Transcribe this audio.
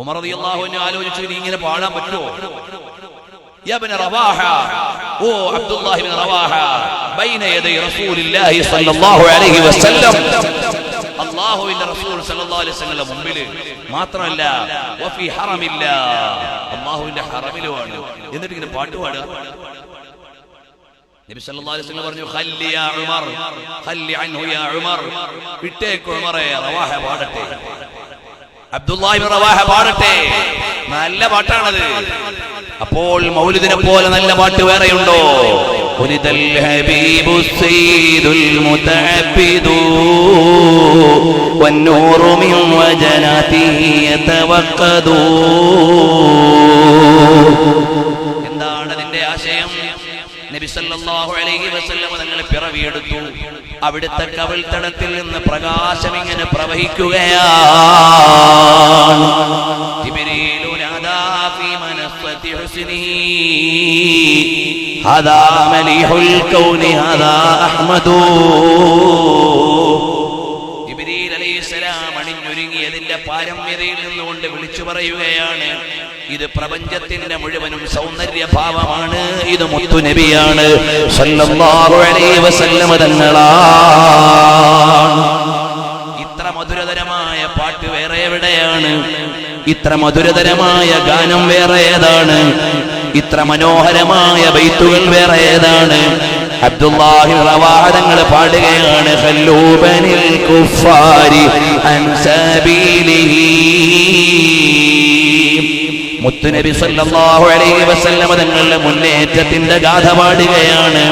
ഉമർ റളിയല്ലാഹു അൻഹു ആലോചിച്ചു, ഇനി ഇങ്ങനെ പാടാൻ പറ്റുമോ? യാ ഇബ്നു റവാഹ, ഓ അബ്ദുല്ലാഹി ഇബ്നു റവാഹ, ബൈന യദൈ റസൂലില്ലാഹി സ്വല്ലല്ലാഹു അലൈഹി വസല്ലം, അല്ലാഹുവിന്റെ റസൂൽ സ്വല്ലല്ലാഹു അലൈഹി വസല്ലം മുമ്പിൽ മാത്രമല്ല, വഫി ഹറമില്ല, അല്ലാഹുവിന്റെ ഹറമിലുമാണ്. എന്നിട്ട് ഇങ്ങനെ പാട്ട് പാടുക. നബി സല്ലല്ലാഹു അലൈഹി വസല്ലം പറഞ്ഞു, ഖല്ലി യാ ഉമർ, ഖല്ലി അൻഹു യാ ഉമർ, വിട്ടേക്ക് ഉമറേ, റവാഹ പാടട്ടെ, അബ്ദുല്ലാഹി ഇബ്നു റവാഹ പാടട്ടെ. നല്ല പാട്ടാണത്. അപ്പോൾ മൗലിദിനെ പോലെ നല്ല പാട്ട് വേറെയുണ്ടോ? ഉനിദൽ ഹബീബു സയ്യിദുൽ മുതഅബ്ബിദു വന്നൂറു മിൻ വജനാതിഹി യതവഖദു. എന്താണ് അതിന്റെ ആശയം? നബി സല്ലല്ലാഹു അലൈഹി വസല്ലം തങ്ങൾ പിറവിയെടുത്തു. അവിടുത്തെ കവിൾത്തടത്തിൽ നിന്ന് പ്രകാശം ഇങ്ങനെ പ്രവഹിക്കുകയാണ്. ജിബ്രീലു നാദാ ഫീ മനസ്സതി ഹുസ്നിഹി ഹദാ മലീഹുൽ കൗനി ഹദാ അഹ്മദു. ജിബ്രീൽ അലൈഹിസ്സലാം അണിഞ്ഞൊരുങ്ങിയതിന്റെ പാരമ്യതയിൽ നിന്നുകൊണ്ട് വിളിച്ചു പറയുകയാണ്, ഇത് പ്രപഞ്ചത്തിന്റെ മുഴുവനും സൗന്ദര്യഭാവമാണ്, ഇത് മുത്തുനബിയാണ് സല്ലല്ലാഹു അലൈഹി വസല്ലം തങ്ങളാണ്. ഇത്ര മധുരതരമായ പാട്ട് വേറെ എവിടെയാണ്? ഇത്ര മധുരതരമായ ഗാനം വേറെ ഏതാണ്? ഇത്ര മനോഹരമായ ബൈത്തുകൾ വേറെ ഏതാണ്? അബ്ദുല്ലാഹി റവാഹ തങ്ങൾ പാടുകയാണ്, ഖല്ലൂബനിൽ കുഫാരി അൻ സബീലിഹി. മുത്തുനബി സല്ലല്ലാഹു അലൈഹി വസല്ലം തങ്ങളുടെ മുന്നേറ്റത്തിന്റെ ഗാഥ പാടുകയാണ്.